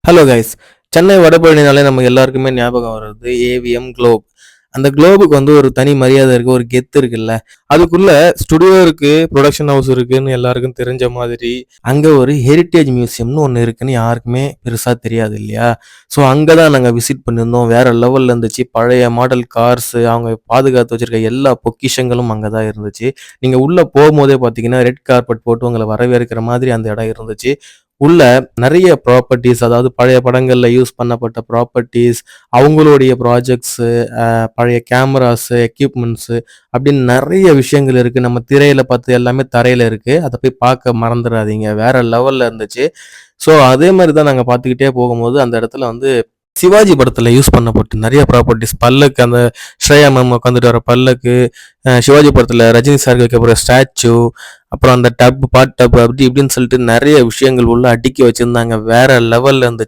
Hello guys. Chennai வடபழனினாலே நம்ம எல்லாருக்குமே ஞாபகம் வர்றது ஏவிஎம் குளோப். அந்த குளோபுக்கு வந்து ஒரு தனி மரியாதை இருக்கு, ஒரு கெத்து இருக்குல்ல. அதுக்குள்ள ஸ்டுடியோ இருக்கு, ப்ரொடக்ஷன் ஹவுஸ் இருக்குன்னு எல்லாருக்கும் தெரிஞ்ச மாதிரி, அங்க ஒரு ஹெரிட்டேஜ் மியூசியம்னு ஒண்ணு இருக்குன்னு யாருக்குமே பெருசா தெரியாது இல்லையா? ஸோ அங்க தான் நாங்க விசிட் பண்ணியிருந்தோம். வேற லெவல்ல இருந்துச்சு. பழைய மாடல் கார்ஸ், அவங்க பாதுகாத்து வச்சிருக்க எல்லா பொக்கிஷங்களும் அங்க தான் இருந்துச்சு. நீங்க உள்ள போகும்போதே பார்த்தீங்கன்னா, ரெட் கார்பெட் போட்டு உங்கள வரவேற்கிற மாதிரி அந்த இடம் இருந்துச்சு. உள்ள நெறைய ப்ராப்பர்ட்டீஸ், அதாவது பழைய படங்கள்ல யூஸ் பண்ணப்பட்ட ப்ராப்பர்ட்டீஸ், அவங்களுடைய ப்ராஜெக்ட்ஸு, பழைய கேமராஸு, எக்யூப்மெண்ட்ஸு அப்படின்னு நெறைய விஷயங்கள் இருக்கு. நம்ம திரையில பார்த்தது எல்லாமே தரையில இருக்கு. அத போய் பார்க்க மறந்துறாதீங்க. வேற லெவல்ல இருந்துச்சு. ஸோ அதே மாரி தான் நாங்க பார்த்துக்கிட்டே போகும்போது, அந்த இடத்துல வந்து சிவாஜி படத்துல யூஸ் பண்ணப்பட்ட நெறைய ப்ராப்பர்ட்டீஸ், பல்லக்கு, அந்த ஸ்ரேயா மேம் உட்காந்துட்டு வர பல்லக்கு, சிவாஜி படத்துல ரஜினி சாருக்கு வைக்கப்படுற ஸ்டாச்சு, அப்புறம் அந்த பாத் டப் அப்படி இப்படின்னு சொல்லிட்டு நெறைய விஷயங்கள் உள்ள அடுக்கி வச்சிருந்தாங்க. வேற லெவல்ல இருந்துச்சு.